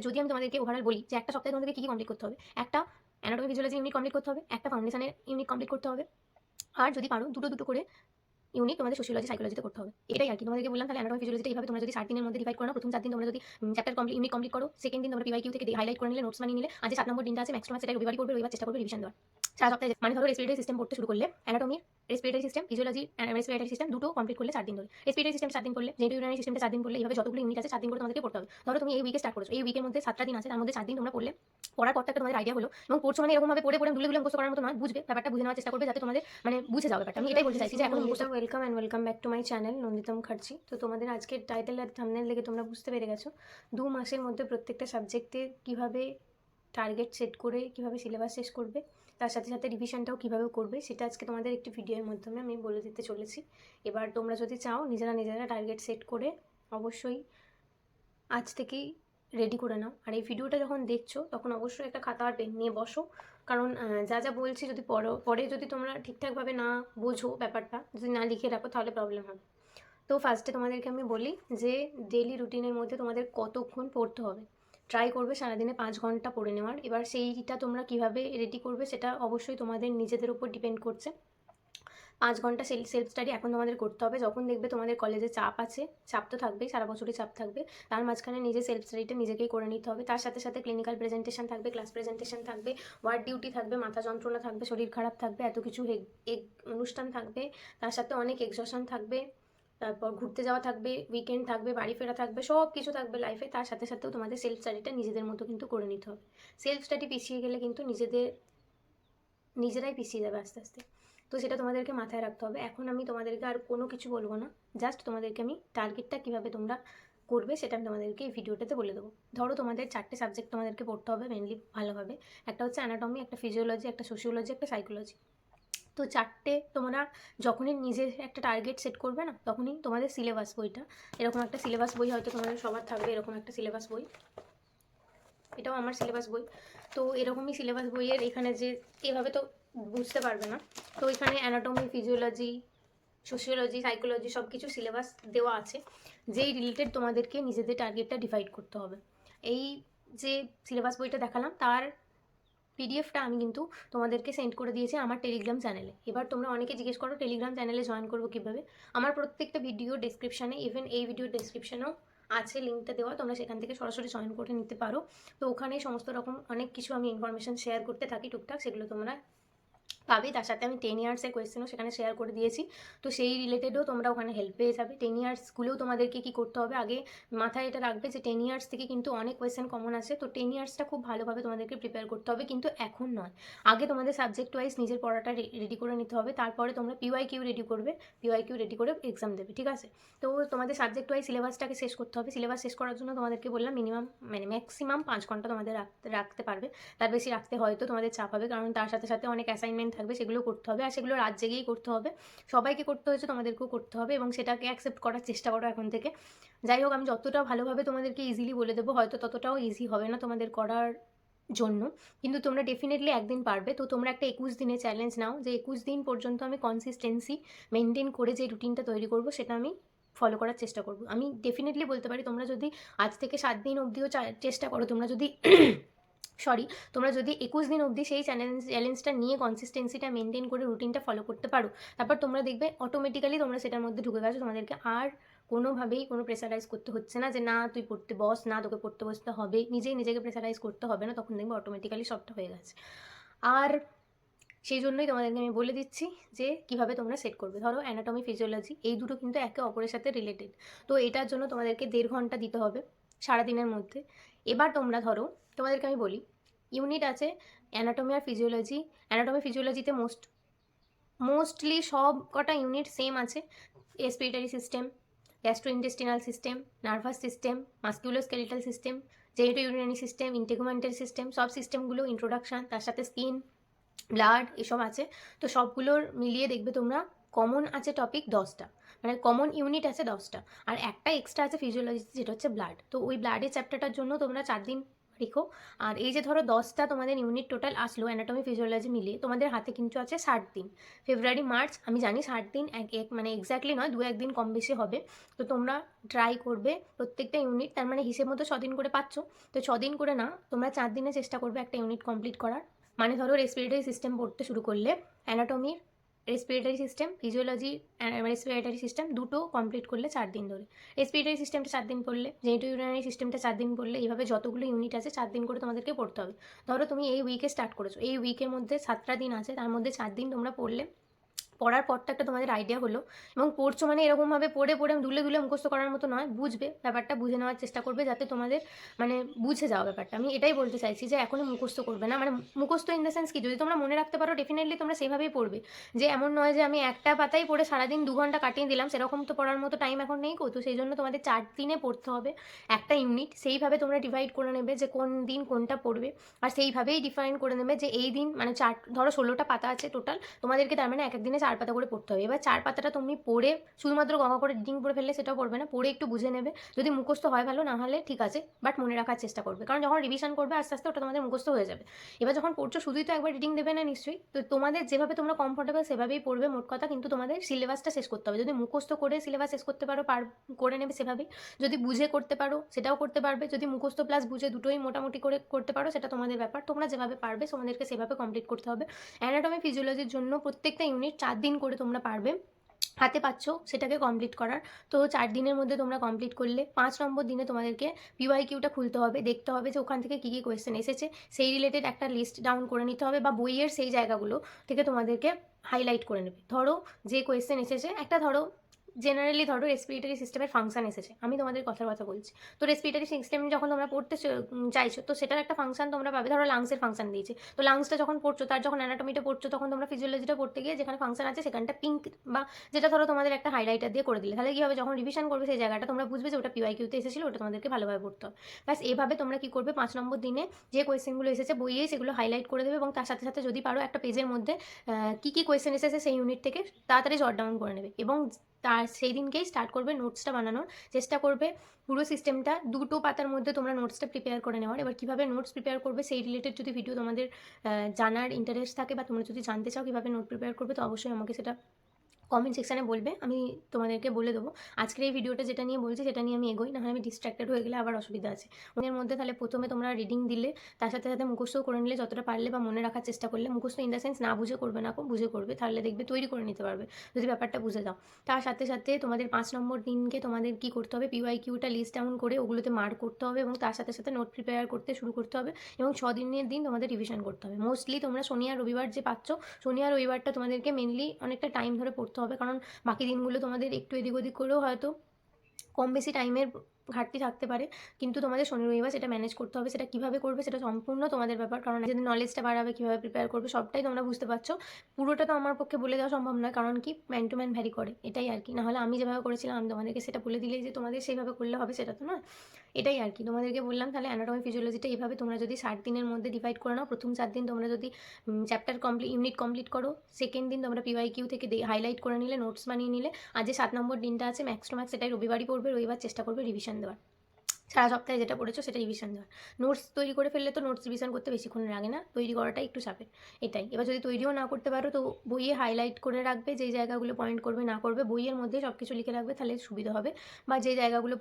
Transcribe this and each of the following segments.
যদি আমি তোমাদেরকে ওভারঅল বলি যে একটা সপ্তাহে তোমাদেরকে কী কী কমপ্লিট করতে হবে, একটা অ্যানাটমি ফিজিওলজি ইউনিট কমপ্লিট করতে হবে, একটা ফাউন্ডেশনের ইউনিট কমপ্লিট করতে হবে, আর যদি পারো দুটো দুটো করে ইউনিট তোমাদের সোশিওলজি সাইকোলজিতে করতে হবে। এটাই আর কি তোমাদেরকে বললাম। তাহলে অ্যানাটমি ফিজিওলজিটা এইভাবে তোমরা যদি 7 দিনের মধ্যে ডিভাইড করো না, প্রথম 4 দিন তোমরা যদি চ্যাপ্টার ইউনিট কমপ্লিট করো, সেকেন্ড দিন তোমরা পিওয়াইকিউ থেকে হাইলাইট করে নিলে, নোটস বানিয়ে নিলে, আর যে 7 নম্বর দিনটা আছে ম্যাক্স টু ম্যাক্স সেটা রবিবারই করবে, রবিবার চেষ্টা করবে রিভিশন দেওয়ার। সারা সপ্তাহে মানে ধরো রেসপিরেটরি সিস্টেম পড়তে শুরু করলে, anatomy, respiratory system, physiology, respiratory system দুটো কমপ্লিট করলে 4 দিন ধরে, রেসপিরেটরি সিস্টেম 4 দিন করলে, জেনিটো ইউরিনারি সিস্টেমটা 4 দিন করলে, এইভাবে যতগুলো ইউনিট আছে 4 দিন করে তোমাদেরকে পড়তে হবে। ধরো তুমি এই উইকে স্টার্ট করেছো, এই উইকের মধ্যে 7টা দিন আছে, তার মধ্যে 4 দিন তোমরা পড়লে, পড়ার পর তো একটা তোমাদের আইডিয়া হলো, এবং পড়ছো মানে এরকম ভাবে পড়ে পড়ে দুলে দুলে মুখস্থ করার মতো নয়, বুঝবে ব্যাপারটা, বুঝে নেওয়ার চেষ্টা করবে যাতে তোমাদের মানে বুঝে যাও ব্যাপারটা। আমি এটাই বলতে চাইছি যে এখন মুখস্থ। Welcome and welcome back to my channel নন্দিতম খার্চি। তো তোমাদের আজকের টাইটেল আর থাম্বনেল দেখে তোমরা বুঝতে পেরে গেছো 2 মাসের মধ্যে প্রত্যেকটা সাবজেক্টে কীভাবে টার্গেট সেট করে কীভাবে সিলেবাস শেষ করবে, তার সাথে সাথে রিভিশনটাও কীভাবে করবে, সেটা আজকে তোমাদের একটি ভিডিওর মাধ্যমে আমি বলে দিতে চলেছি। এবার তোমরা যদি চাও নিজেরা টার্গেট সেট করে অবশ্যই আজ থেকেই রেডি করে নাও। আর এই ভিডিওটা যখন দেখছো তখন অবশ্যই একটা খাতা আর পেন নিয়ে বসো, কারণ যা যা বলছি যদি পরে যদি তোমরা ঠিকঠাকভাবে না বোঝো ব্যাপারটা, যদি না লিখে রাখো তাহলে প্রবলেম হবে। তো ফার্স্টে তোমাদেরকে আমি বলি যে ডেইলি রুটিনের মধ্যে তোমাদের কতক্ষণ পড়তে হবে। ট্রাই করবে সারাদিনে 5 ঘন্টা পড়ে নেওয়ার। এবার সেইটা তোমরা কিভাবে রেডি করবে সেটা অবশ্যই তোমাদের নিজেদের উপর ডিপেন্ড করছে। 5 ঘন্টা সেলফ স্টাডি এখন তোমাদের করতে হবে। যখন দেখবে তোমাদের কলেজে চাপ আছে, চাপ তো থাকবেই, সারা বছরই চাপ থাকবে, তার মাঝখানে নিজের সেলফ স্টাডিটা নিজেকেই করে নিতে হবে। তার সাথে সাথে ক্লিনিক্যাল প্রেজেন্টেশন থাকবে, ক্লাস প্রেজেন্টেশন থাকবে, ওয়ার্ড ডিউটি থাকবে, মাথা যন্ত্রণা থাকবে, শরীর খারাপ থাকবে, এত কিছু অনুষ্ঠান থাকবে, তার সাথে অনেক এক্সশন থাকবে, তারপর ঘুরতে যাওয়া থাকবে, উইকেন্ড থাকবে, বাড়ি ফেরা থাকবে, সব কিছু থাকবে লাইফে। তার সাথে সাথেও তোমাদের সেলফ স্টাডিটা নিজেদের মতো কিন্তু করে নিতে হবে। সেলফ স্টাডি পিছিয়ে গেলে কিন্তু নিজেরাই পিছিয়ে যাবে আস্তে আস্তে। তো সেটা তোমাদেরকে মাথায় রাখতে হবে। এখন আমি তোমাদেরকে আর কোনো কিছু বলবো না, জাস্ট তোমাদেরকে আমি টার্গেটটা কীভাবে তোমরা করবে সেটা আমি তোমাদেরকে এই ভিডিওটাতে বলে দেবো। ধরো তোমাদের 4টে সাবজেক্ট তোমাদেরকে পড়তে হবে মেনলি ভালোভাবে। একটা হচ্ছে অ্যানাটমি, একটা ফিজিওলজি, একটা সোশিওলজি, একটা সাইকোলজি। তো 4টে তোমরা যখনই নিজের একটা টার্গেট সেট করবে না, তখনই তোমাদের সিলেবাস বইটা, এরকম একটা সিলেবাস বই হয়তো তোমাদের সবার থাকবে, এরকম একটা সিলেবাস বই, এটাও আমার সিলেবাস বই। তো এরকমই সিলেবাস বইয়ের এখানে যে এভাবে তো বুঝতে পারবে না, তো এখানে অ্যানাটমি, ফিজিওলজি, সোশিওলজি, সাইকোলজি সব কিছু সিলেবাস দেওয়া আছে, যেই রিলেটেড তোমাদেরকে নিজেদের টার্গেটটা ডিভাইড করতে হবে। এই যে সিলেবাস বইটা দেখালাম তার পিডিএফটা আমি কিন্তু তোমাদেরকে সেন্ড করে দিয়েছি আমার টেলিগ্রাম চ্যানেলে। এবার তোমরা অনেকে জিজ্ঞেস করো টেলিগ্রাম চ্যানেলে জয়েন করবো কীভাবে। আমার প্রত্যেকটা ভিডিও ডেসক্রিপশানে, ইভেন এই ভিডিও ডেসক্রিপশানেও আছে লিঙ্কটা দেওয়া, তোমরা সেখান থেকে সরাসরি জয়েন করে নিতে পারো। তো ওখানে সমস্ত রকম অনেক কিছু আমি ইনফরমেশান শেয়ার করতে থাকি টুকটাক, সেগুলো তোমরা পাবে। তার সাথে আমি 10 ইয়ার্সের কোয়েশ্চেনও সেখানে শেয়ার করে দিয়েছি, তো সেই রিলেটেডও তোমরা ওখানে হেল্প পেয়ে যাবে। 10 ইয়ার্সগুলোও তোমাদেরকে কী করতে হবে, আগে মাথায় এটা রাখবে যে 10 ইয়ার্স থেকে কিন্তু অনেক কোয়েশ্চেন কমন আছে। তো 10 ইয়ার্সটা খুব ভালোভাবে তোমাদেরকে প্রিপেয়ার করতে হবে, কিন্তু এখন নয়। আগে তোমাদের সাবজেক্ট ওয়াইজ নিজের পড়াটা রেডি করে নিতে হবে, তারপরে তোমরা পিওয়াইকিউ রেডি করবে, পিওয়াইকিউ রেডি করে এক্সাম দেবে, ঠিক আছে। তো তোমাদের সাবজেক্ট ওয়াইজ সিলেবাসটাকে শেষ করতে হবে। সিলেবাস শেষ করার জন্য তোমাদেরকে বললাম মিনিমাম মানে ম্যাক্সিমাম 5 ঘন্টা তোমাদের রাখতে পারবে। তার বেশি রাখতে হয়তো তোমাদের চাপ হবে, কারণ তার সাথে সাথে অনেক অ্যাসাইনমেন্ট থাকবে, সেগুলো করতে হবে। আর সেগুলো রাত জেগেই করতে হবে, সবাইকে করতে হয়েছে, তোমাদেরকেও করতে হবে, এবং সেটাকে অ্যাকসেপ্ট করার চেষ্টা করো এখন থেকে। যাই হোক, আমি যতটা ভালোভাবে তোমাদেরকে ইজিলি বলে দেবো, হয়তো ততটাও ইজি হবে না তোমাদের করার জন্য, কিন্তু তোমরা ডেফিনেটলি একদিন পারবে। তো তোমরা একটা 21 দিনের চ্যালেঞ্জ নাও, যে 21 দিন পর্যন্ত আমি কনসিস্টেন্সি মেনটেন করে যে রুটিনটা তৈরি করবো সেটা আমি ফলো করার চেষ্টা করবো। আমি ডেফিনেটলি বলতে পারি তোমরা যদি আজ থেকে 7 দিন অবধিও চেষ্টা করো, তোমরা যদি তোমরা যদি 21 দিন অবধি সেই চ্যালেঞ্জটা নিয়ে কনসিস্টেন্সিটা মেনটেন করে রুটিনটা ফলো করতে পারো, তারপর তোমরা দেখবে অটোমেটিক্যালি তোমরা সেটার মধ্যে ঢুকে গেছো। তোমাদেরকে আর কোনোভাবেই কোনো প্রেসারাইজ করতে হচ্ছে না যে না তুই পড়তে বস, না তোকে পড়তে বসতে হবে, নিজেই নিজেকে প্রেসারাইজ করতে হবে না, তখন দেখবে অটোমেটিক্যালি সবটা হয়ে গেছে। আর সেই জন্যই তোমাদেরকে আমি বলে দিচ্ছি যে কীভাবে তোমরা সেট করবে। ধরো অ্যানাটমি, ফিজিওলজি এই দুটো কিন্তু একে অপরের সাথে রিলেটেড, তো এটার জন্য তোমাদেরকে 1.5 ঘন্টা দিতে হবে সারাদিনের মধ্যে। এবার তোমরা ধরো, তোমাদেরকে আমি বলি ইউনিট আছে অ্যানাটমি আর ফিজিওলজি। অ্যানাটমি ফিজিওলজিতে মোস্টলি সব কটা ইউনিট সেম আছে। Respiratory system, gastrointestinal system, nervous system, musculoskeletal system, genito urinary system, integumentary system, সব সিস্টেমগুলো ইন্ট্রোডাকশান, তার সাথে স্কিন, ব্লাড এসব আছে। তো সবগুলোর মিলিয়ে দেখবে তোমরা কমন আছে টপিক 10টা, মানে কমন ইউনিট আছে 10টা, আর একটা এক্সট্রা আছে ফিজিওলজিতে যেটা হচ্ছে ব্লাড। তো ওই ব্লাডের চ্যাপ্টারটার জন্য তোমরা 4 দিন রেখো। আর এই যে ধরো 10টা তোমাদের ইউনিট টোটাল আসলো অ্যানাটমি ফিজিওলজি মিলিয়ে, তোমাদের হাতে কিন্তু আছে 60 দিন। ফেব্রুয়ারি মার্চ আমি জানি 60 দিন মানে এক্স্যাক্টলি নয়, 2-1 দিন কম বেশি হবে। তো তোমরা ট্রাই করবে প্রত্যেকটা ইউনিট, তার মানে হিসেব মতো 6 দিন করে পাচ্ছ, তো 6 দিন করে না, তোমরা 4 দিনে চেষ্টা করবে একটা ইউনিট কমপ্লিট করার। মানে ধরো রেসপিরেটরি সিস্টেম পড়তে শুরু করলে, অ্যানাটমির respiratory system, physiology respiratory system দুটো কমপ্লিট করলে 4 দিন ধরে, রেসপিরেটরি সিস্টেমটা 4 দিন পড়লে, জেনিটো ইউরিনারি সিস্টেমটা 4 দিন পড়লে, এইভাবে যতগুলো ইউনিট আছে 4 দিন করে তোমাদেরকে পড়তে হবে। ধরো তুমি এই উইকে স্টার্ট করেছো, এই উইকের মধ্যে 7টা দিন আছে, তার মধ্যে 4 দিন তোমরা পড়লে, পড়ার পর তো একটা তোমাদের আইডিয়া হলো, এবং পড়ছো মানে এরকমভাবে পড়ে পড়ে দুলে দুলে মুখস্থ করার মতো নয়, বুঝবে ব্যাপারটা, বুঝে নেওয়ার চেষ্টা করবে যাতে তোমাদের মানে বুঝে যাওয়া ব্যাপারটা। আমি এটাই বলতে চাইছি যে এখনই মুখস্থ করবে না, মানে মুখস্থ ইন দ্য সেন্স কি, যদি তোমরা মনে রাখতে পারো ডেফিনেটলি তোমরা সেভাবেই পড়বে, যে এমন নয় যে আমি একটা পাতাই পড়ে সারাদিন 2 ঘন্টা কাটিয়ে দিলাম, সেরকম তো পড়ার মতো টাইম এখন নেই। তো সেই জন্য তোমাদের 4 দিনে পড়তে হবে একটা ইউনিট, সেইভাবে তোমরা ডিভাইড করে নেবে যে কোন দিন কোনটা পড়বে, আর সেইভাবেই ডিফাইন করে নেবে যে এই দিন মানে ধরো 16টা পাতা আছে টোটাল, তোমাদেরকে তার মানে এক এক দিনে 4 পাতা করে পড়তে হবে। এবার 4 পাতাটা তুমি পড়ে শুধুমাত্র গঙ্গা করে রিডিং পড়ে ফেললে সেটাও পড়বে না, পড়ে একটু বুঝে নেবে, যদি মুখস্থ হয় ভালো, না হলে ঠিক আছে, বাট মনে রাখার চেষ্টা করবে, কারণ যখন রিভিশন করবে আস্তে আস্তে ওটা তোমাদের মুখস্থ হয়ে যাবে। এবার যখন পড়ছো শুধুই তো একবার রিডিং দেবে না নিশ্চয়ই, তো তোমাদের যেভাবে তোমরা কমফোর্টেবল সেভাবেই পড়বে মোট কথা, কিন্তু তোমাদের সিলেবাসটা শেষ করতে হবে। যদি মুখস্থ করে সিলেবাস শেষ করতে পারো করে নেবে সেভাবেই, যদি বুঝে করতে পারো সেটাও করতে পারবে, যদি মুখস্থ প্লাস বুঝে দুটোই মোটামুটি করে করতে পারো সেটা তোমাদের ব্যাপার, তোমরা যেভাবে পারবে তোমাদেরকে সেভাবে কমপ্লিট করতে হবে। অ্যানাটমি ফিজিওলজির জন্য প্রত্যেকটা ইউনিট 4 দিন করে তোমরা পারবে, হাতে পাচ্ছ সেটাকে কমপ্লিট করার। তো 4 দিনের মধ্যে তোমরা কমপ্লিট করলে 5 নম্বর দিনে তোমাদেরকে পিওয়াইকিউটা খুলতে হবে, দেখতে হবে যে ওখান থেকে কী কী কোয়েশ্চেন এসেছে, সেই রিলেটেড একটা লিস্ট ডাউন করে নিতে হবে, বা বইয়ের সেই জায়গাগুলো থেকে তোমাদেরকে হাইলাইট করে নেবে। ধরো যে কোয়েশ্চেন এসেছে, একটা ধরো জেনারেলি ধরো রেসপিরেটরি সিস্টেমের ফাংশন এসেছে, আমি তোমাদের কথার কথা বলছি, তো রেসপিরেটরি সিস্টেম যখন তোমরা পড়তে চাইছো, তো সেটার একটা ফাংশন তোমরা পাবে, ধরো লাংসের ফাংশন দিয়েছে, তো লাংসটা যখন পড়ছো, তার যখন অ্যানাটমিটা পড়ছো, তখন তোমরা ফিজিওলজিটা পড়তে গিয়ে যেখানে ফাংশন আছে সেখানটা পিঙ্ক বা যেটা ধরো তোমাদের একটা হাইলাইটার দিয়ে করে দিলে, তাহলে কী হবে, যখন রিভিশন করবে সেই জায়গাটা তোমরা বুঝবে যে ওটা পিওয়াইকিউতে এসেছিল, ওটা তোমাদেরকে ভালোভাবে পড়তে হবে। ব্যাস এভাবে তোমরা কী করবে, 5 নম্বর দিনে যে কোয়েশ্চেনগুলো এসেছে বইয়ে সেগুলো হাইলাইট করে দেবে, এবং তার সাথে সাথে যদি পারো একটা পেজের মধ্যে কী কী কোয়েশ্চেন এসেছে সেই ইউনিট থেকে তাড়াতাড়ি জট ডাউন করে নেবে, এবং তার সেই দিনকেই স্টার্ট করবে নোটসটা বানানোর চেষ্টা করবে। পুরো সিস্টেমটা 2টো পাতার মধ্যে তোমরা নোটসটা প্রিপেয়ার করে নেওয়ার। এবার কীভাবে নোটস প্রিপেয়ার করবে সেই রিলেটেড যদি ভিডিও তোমাদের জানার ইন্টারেস্ট থাকে, বা তোমরা যদি জানতে চাও কীভাবে নোট প্রিপেয়ার করবে, তো অবশ্যই আমাকে সেটা কমেন্ট সেকশানে বলবে, আমি তোমাদেরকে বলে দেবো। আজকের এই ভিডিওটা যেটা নিয়ে বলছি সেটা নিয়ে আমি এগোই, নাহলে আমি ডিস্ট্র্যাক্টেড হয়ে গেলে আবার অসুবিধা আছে। মনের মধ্যে তাহলে প্রথমে তোমরা রিডিং দিলে, তার সাথে সাথে মুখস্থও করে নিলে যতটা পারলে, বা মনে রাখার চেষ্টা করলে, মুখস্থ ইন দ্য সেন্স না বুঝে করবে না, বুঝে করবে, তাহলে দেখবে তৈরি করে নিতে পারবে যদি ব্যাপারটা বুঝে যাও। তার সাথে সাথে তোমাদের 5 নম্বর দিনকে তোমাদের কী করতে হবে, পিওয়াইকিউটা লিস্ট ডাউন করে ওগুলোতে মার্ক করতে হবে, এবং তার সাথে সাথে নোট প্রিপেয়ার করতে শুরু করতে হবে, এবং 6 দিনের দিন তোমাদের রিভিশন করতে হবে। মোস্টলি তোমরা শনি আর রবিবার যে পাচ্ছ, শনি আর রবিবারটা তোমাদেরকে মেনলি অনেকটা টাইম ধরে পড়তে হবে, কারণ বাকি দিনগুলো তোমাদের একটু এদিক ওদিক করেও হয়তো কম বেশি টাইমের ঘাটতি থাকতে পারে, কিন্তু তোমাদের শনি রবিবার সেটা ম্যানেজ করতে হবে। সেটা কীভাবে করবে সেটা সম্পূর্ণ তোমাদের ব্যাপার, কারণ যদি নলেজটা বাড়াবে, কীভাবে প্রিপেয়ার করবে সবটাই তোমরা বুঝতে পারছো। পুরোটা তো আমার পক্ষে বলে দেওয়া সম্ভব নয়, কারণ কি ম্যান টু ম্যান ভ্যারি করে, এটাই আর কি। নাহলে আমি যেভাবে করেছিলাম আমি তোমাদেরকে সেটা বলে দিলেই যে তোমাদের সেইভাবে করলে হবে, সেটা তো নয়। এটাই আর কি তোমাদেরকে বললাম। তাহলে অ্যানাটমি ফিজিওলজিটা এইভাবে তোমরা যদি 60 দিনের মধ্যে ডিভাইড করে নাও, প্রথম 4 দিন তোমরা যদি চ্যাপ্টার ইউনিট কমপ্লিট করো, সেকেন্ড দিন তোমরা পিওয়াইকিউ থেকে হাইলাইট করে নিলে, নোটস বানিয়ে নিলে, আর যে 7 নম্বর দিনটা আছে ম্যাক্স টু ম্যাক্স সেটাই রবিবারই পড়বে, রবিবার চেষ্টা করবে রিভিশন দেওয়ার, সারা সপ্তাহে যেটা পড়েছো সেটা রিভিশন দেওয়ার। নোটস তৈরি করে ফেললে তো নোটস রিভিশন করতে বেশিক্ষণ লাগে না, তৈরি করাটাই একটু চাপের, এটাই। এবার যদি তৈরিও না করতে পারো, তো বইয়ে হাইলাইট করে রাখবে, যেই জায়গাগুলো পয়েন্ট করবে না করবে বইয়ের মধ্যে সব কিছু লিখে রাখবে, তাহলে সুবিধা হবে। বা যে জায়গাগুলো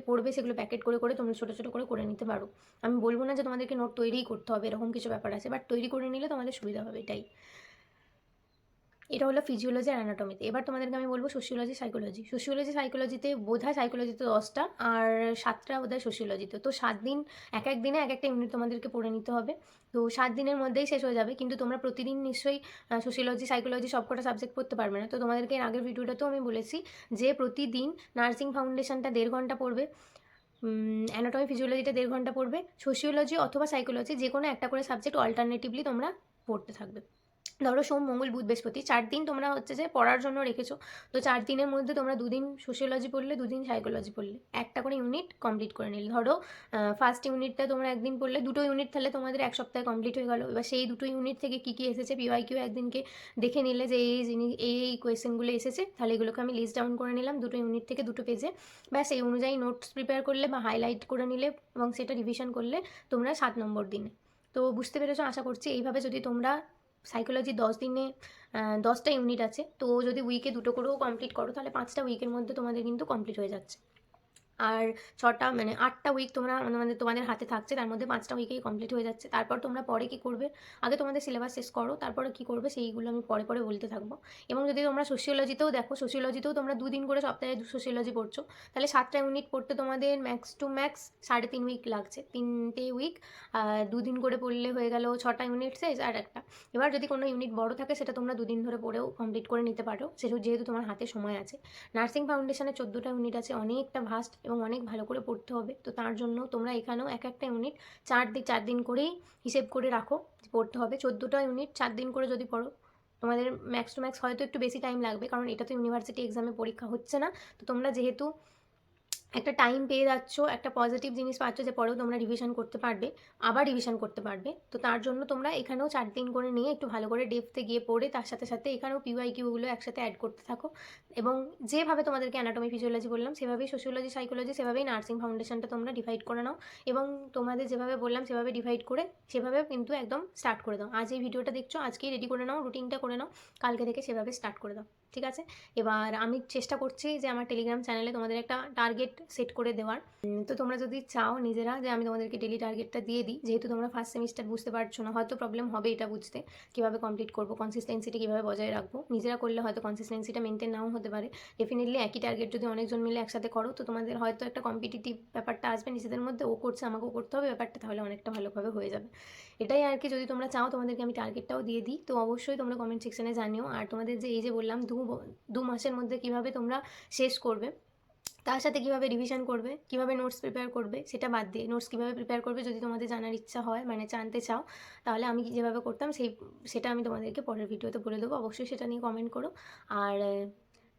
পড়বে সেগুলো প্যাকেট করে করে তোমরা ছোটো ছোটো করে নিতে পারো। আমি বলবো না যে তোমাদেরকে নোট তৈরিই করতে হবে, এরকম কিছু ব্যাপার আছে, বাট তৈরি করে নিলে তোমাদের সুবিধা হবে, এটাই। এটা হলো ফিজিওলজি আর অ্যানাটমিতে। এবার তোমাদেরকে আমি বলবো সোশিওলজি সাইকোলজিতে বোধহয় সাইকোলজিতে 10টা আর 7টা বোধহয় সোশিওলজিতে। তো 7 দিন এক এক দিনে এক একটা ইউনিট তোমাদেরকে পড়ে নিতে হবে। তো 7 দিনের মধ্যেই শেষ হয়ে যাবে, কিন্তু তোমরা প্রতিদিন নিশ্চয়ই সোশিওলজি সাইকোলজি সবকটা সাবজেক্ট পড়তে পারবে না। তো তোমাদেরকে এর আগের ভিডিওটাতেও আমি বলেছি যে প্রতিদিন নার্সিং ফাউন্ডেশনটা 1.5 ঘন্টা পড়বে, অ্যানাটমি ফিজিওলজিটা 1.5 ঘন্টা পড়বে, সোশিওলজি অথবা সাইকোলজি যে কোনো একটা করে সাবজেক্ট অল্টারনেটিভলি তোমরা পড়তে থাকবে। ধরো সোম, মঙ্গল, বুধ, বৃহস্পতি 4 দিন তোমরা হচ্ছে যে পড়ার জন্য রেখেছো। তো 4 দিনের মধ্যে তোমরা 2 দিন সোশিওলজি পড়লে, 2 দিন সাইকোলজি পড়লে। একটা করে ইউনিট কমপ্লিট করে নিলে। ধরো ফার্স্ট ইউনিটটা তোমরা একদিন পড়লে, 2টো ইউনিট তাহলে তোমাদের 1 সপ্তাহে কমপ্লিট হয়ে গেল। এবার সেই 2টো ইউনিট থেকে কী কী এসেছে পিওয়াইকিউ একদিনকে দেখে নিলে যে এই কোয়েশ্চেনগুলো এসেছে, তাহলে এগুলোকে আমি লিস্ট ডাউন করে নিলাম 2টো ইউনিট থেকে 2টো পেজে। ব্যাস এই অনুযায়ী নোটস প্রিপেয়ার করলে বা হাইলাইট করে নিলে এবং সেটা রিভিশন করলে তোমরা 7 নম্বর দিনে। তো বুঝতে পেরেছো আশা করছি। এইভাবে যদি তোমরা সাইকোলজি 10 দিনে 10টা ইউনিট আছে, তো যদি উইকে 2টো করেও কমপ্লিট করো তাহলে 5টা উইকের মধ্যে তোমাদের কিন্তু কমপ্লিট হয়ে যাচ্ছে। আর 6টা মানে 8টা উইক তোমরা মানে তোমাদের হাতে থাকছে, তার মধ্যে 5টা উইকেই কমপ্লিট হয়ে যাচ্ছে। তারপর তোমরা পরে কী করবে, আগে তোমাদের সিলেবাস শেষ করো, তারপরে কী করবে সেইগুলো আমি পরে পরে বলতে থাকবো। এবং যদি তোমরা সোশিওলজিতেও দেখো, সোশিওলজিতেও তোমরা 2 দিন করে সপ্তাহে সোশিওলজি পড়ছো, তাহলে 7টা ইউনিট পড়তে তোমাদের ম্যাক্স টু ম্যাক্স 3.5 উইক লাগছে। 3টে উইক 2 দিন করে পড়লে হয়ে গেল 6টা ইউনিট শেষ আর একটা। এবার যদি কোনো ইউনিট বড় থাকে সেটা তোমরা 2 দিন ধরে পড়েও কমপ্লিট করে নিতে পারো, যেহেতু তোমার হাতে সময় আছে। নার্সিং ফাউন্ডেশনে 14টা ইউনিট আছে, অনেকটা ভাস্ট এবং অনেক ভালো করে পড়তে হবে। তো তার জন্য তোমরা এখানেও এক একটা ইউনিট 4 দিন করেই হিসেব করে রাখো পড়তে হবে। 14টা ইউনিট 4 দিন করে যদি পড়ো, তোমাদের ম্যাক্স টু ম্যাক্স হয়তো একটু বেশি টাইম লাগবে, কারণ এটা তো ইউনিভার্সিটি এক্সামে পরীক্ষা হচ্ছে না। তো তোমরা যেহেতু একটা টাইম পেয়ে যাচ্ছ, একটা পজিটিভ জিনিস পাচ্ছ যে পরেও তোমরা রিভিশন করতে পারবে, আবার রিভিশন করতে পারবে। তো তার জন্য তোমরা এখানেও 4 দিন করে নিয়ে একটু ভালো করে ডেপথে গিয়ে পড়ে তার সাথে সাথে এখানেও পিওয়াইকিউগুলো একসাথে অ্যাড করতে থাকো। এবং যেভাবে তোমাদেরকে অ্যানাটমি ফিজিওলজি বললাম সেভাবেই সোশিওলজি সাইকোলজি, সেভাবেই নার্সিং ফাউন্ডেশনটা তোমরা ডিভাইড করে নাও। এবং তোমাদের যেভাবে বললাম সেভাবে ডিভাইড করে সেভাবে কিন্তু একদম স্টার্ট করে দাও। আজ এই ভিডিওটা দেখছো, আজকেই রেডি করে নাও, রুটিনটা করে নাও, কালকে থেকে সেভাবে স্টার্ট করে দাও, ঠিক আছে? এবার আমি চেষ্টা করছি যে আমার টেলিগ্রাম চ্যানেলে তোমাদের একটা টার্গেট সেট করে দেওয়ার। তো তোমরা যদি চাও নিজেরা যে আমি তোমাদেরকে ডেলি টার্গেটটা দিয়ে দিই, যেহেতু তোমরা ফার্স্ট সেমিস্টার বুঝতে পারছো না, হয়তো প্রবলেম হবে এটা বুঝতে, কীভাবে কমপ্লিট করবো, কনসিস্টেন্সিটা কীভাবে বজায় রাখবো। নিজেরা করলে হয়তো কনসিস্টেন্সিটা মেনটেন নাও হতে পারে। ডেফিনেটলি একই টার্গেট যদি অনেকজন মিলে একসাথে করো তো তোমাদের হয়তো একটা কম্পিটিটিভ ব্যাপারটা আসবে নিজেদের মধ্যে, ও করছে আমাকেও করতে হবে ব্যাপারটা, তাহলে অনেকটা ভালোভাবে হয়ে যাবে। এটাই আর কি। যদি তোমরা চাও তোমাদেরকে আমি টার্গেটটাও দিয়ে দিই, তো অবশ্যই তোমরা কমেন্ট সেকশনে জানিও। আর তোমাদের যে এই যে বললাম 2 মাসের মধ্যে কীভাবে তোমরা শেষ করবে, তার সাথে কীভাবে রিভিশন করবে, কীভাবে নোটস প্রিপেয়ার করবে, সেটা বাদ দিয়ে নোটস কীভাবে প্রিপেয়ার করবে যদি তোমাদের জানার ইচ্ছা হয়, মানে জানতে চাও, তাহলে আমি যেভাবে করতাম সেটা আমি তোমাদেরকে পরের ভিডিওতে বলে দেবো। অবশ্যই সেটা নিয়ে কমেন্ট করো। আর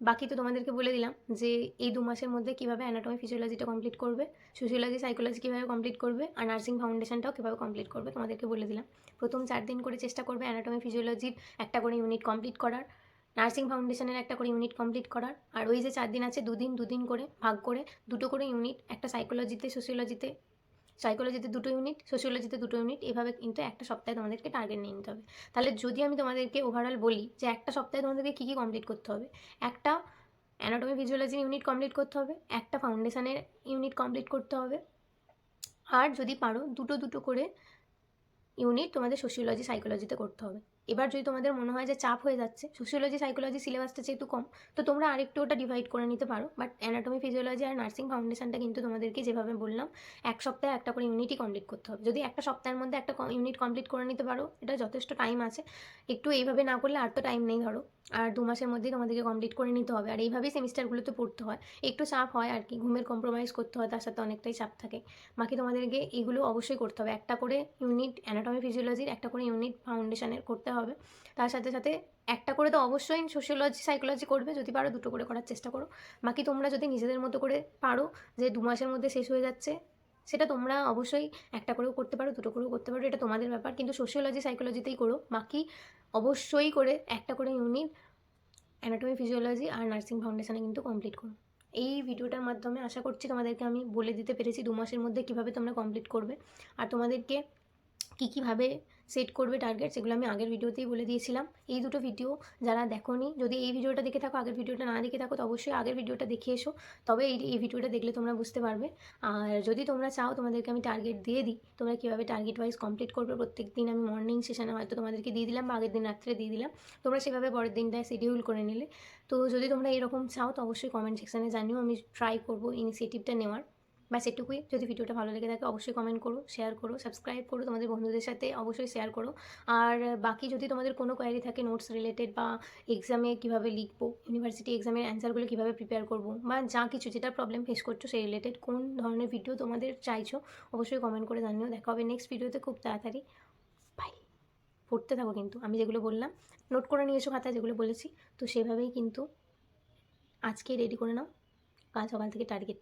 বাকি তো তোমাদেরকে বলে দিলাম যে এই 2 মাসের মধ্যে কীভাবে অ্যানাটমি ফিজিওলজিটা কমপ্লিট করবে, সোশিওলজি সাইকোলজি কীভাবে কমপ্লিট করবে, আর নার্সিং ফাউন্ডেশনটাও কীভাবে কমপ্লিট করবে তোমাদেরকে বলে দিলাম। প্রথম 4 দিন করে চেষ্টা করবে অ্যানাটমি ফিজিওলজির একটা করে ইউনিট কমপ্লিট করার, নার্সিং ফাউন্ডেশনের একটা করে ইউনিট কমপ্লিট করার। আর ওই যে 4 দিন আছে 2 দিন করে ভাগ করে 2টো করে ইউনিট, একটা সাইকোলজিতে 2টো ইউনিট, সোশিওলজিতে 2টো ইউনিট, এভাবে কিন্তু একটা সপ্তাহে তোমাদেরকে টার্গেট নিয়ে নিতে হবে। তাহলে যদি আমি তোমাদেরকে ওভারঅল বলি যে একটা সপ্তাহে তোমাদেরকে কী কী কমপ্লিট করতে হবে, একটা অ্যানাটমি ফিজিওলজির ইউনিট কমপ্লিট করতে হবে, একটা ফাউন্ডেশনের ইউনিট কমপ্লিট করতে হবে, আর যদি পারো 2টো করে ইউনিট তোমাদের সোশিওলজি সাইকোলজিতে করতে হবে। এবার যদি তোমাদের মনে হয় যে চাপ হয়ে যাচ্ছে, সোশিওলজি সাইকোলজি সিলেবাসটা যেহেতু কম, তো তোমরা আরেকটু ওটা ডিভাইড করে নিতে পারো। বাট অ্যানাটমি ফিজিওলজি আর নার্সিং ফাউন্ডেশনটা কিন্তু তোমাদেরকে যেভাবে বললাম 1 সপ্তাহে একটা করে ইউনিটই কমপ্লিট করতে হবে। যদি একটা সপ্তাহের মধ্যে একটা ইউনিট কমপ্লিট করে নিতে পারো, এটা যথেষ্ট টাইম আছে। একটু এইভাবে না করলে আর তো টাইম নেই ধরো, আর 2 মাসের মধ্যেই তোমাদেরকে কমপ্লিট করে নিতে হবে। আর এইভাবেই সেমিস্টারগুলোতে পড়তে হয়, একটু চাপ হয় আর কি, ঘুমের কম্প্রোমাইজ করতে হয়, তার সাথে অনেকটাই চাপ থাকে। বাকি তোমাদেরকে এগুলো অবশ্যই করতে হবে, একটা করে ইউনিট অ্যানাটমি ফিজিওলজির, একটা করে ইউনিট ফাউন্ডেশনের করতে হবে। তার সাথে সাথে একটা করে তো অবশ্যই সোশিওলজি সাইকোলজি করবে, যদি পারো 2টো করে করার চেষ্টা করো। বাকি তোমরা যদি নিজেদের মতো করে পারো যে 2 মাসের মধ্যে শেষ হয়ে যাচ্ছে, সেটা তোমরা অবশ্যই একটা করেও করতে পারো, 2টো করেও করতে পারো, এটা তোমাদের ব্যাপার। কিন্তু সোশিওলজি সাইকোলজিতেই করো। বাকি অবশ্যই করে একটা করে ইউনিট অ্যানাটমি ফিজিওলজি আর নার্সিং ফাউন্ডেশনে কিন্তু কমপ্লিট করো। এই ভিডিওটার মাধ্যমে আশা করছি তোমাদেরকে আমি বলে দিতে পেরেছি 2 মাসের মধ্যে কীভাবে তোমরা কমপ্লিট করবে, আর তোমাদেরকে কীভাবে সেট করবে টার্গেট, সেগুলো আমি আগের ভিডিওতেই বলে দিয়েছিলাম। এই 2টো ভিডিও যারা দেখোনি, যদি এই ভিডিওটা দেখে থাকো, আগের ভিডিওটা না দেখে থাকো, তো অবশ্যই আগের ভিডিওটা দেখে এসো, তবে এই ভিডিওটা দেখলে তোমরা বুঝতে পারবে। আর যদি তোমরা চাও তোমাদেরকে আমি টার্গেট দিয়ে দিই, তোমরা কীভাবে টার্গেট ওয়াইজ কমপ্লিট করবে, প্রত্যেক দিন আমি মর্নিং সেশনে হয়তো তোমাদেরকে দিয়ে দিলাম বা আগের দিন রাত্রে দিয়ে দিলাম, তোমরা সেভাবে পরের দিনটায় শিডিউল করে নিলে। তো যদি তোমরা এরকম চাও তো অবশ্যই কমেন্ট সেকশানে জানিও, আমি ট্রাই করবো ইনিশিয়েটিভটা নেওয়ার। ব্যাস এটুকুই। যদি ভিডিওটা ভালো লেগে থাকে অবশ্যই কমেন্ট করো, শেয়ার করো, সাবস্ক্রাইব করো, তোমাদের বন্ধুদের সাথে অবশ্যই শেয়ার করো। আর বাকি যদি তোমাদের কোনো কোয়ারি থাকে নোটস রিলেটেড বা এক্সামে কীভাবে লিখবো, ইউনিভার্সিটি এক্সামের অ্যান্সারগুলো কীভাবে প্রিপেয়ার করবো, বা যা কিছু যেটা প্রবলেম ফেস করছো সেই রিলেটেড কোন ধরনের ভিডিও তোমাদের চাইছো, অবশ্যই কমেন্ট করে জানিও। দেখা হবে নেক্সট ভিডিওতে খুব তাড়াতাড়ি। বাই। পড়তে থাকো, কিন্তু আমি যেগুলো বললাম নোট করে নিয়ে এসো খাতায়, যেগুলো বলেছি তো সেভাবেই কিন্তু আজকে রেডি করে নাও, কাল সকাল থেকে টার্গেট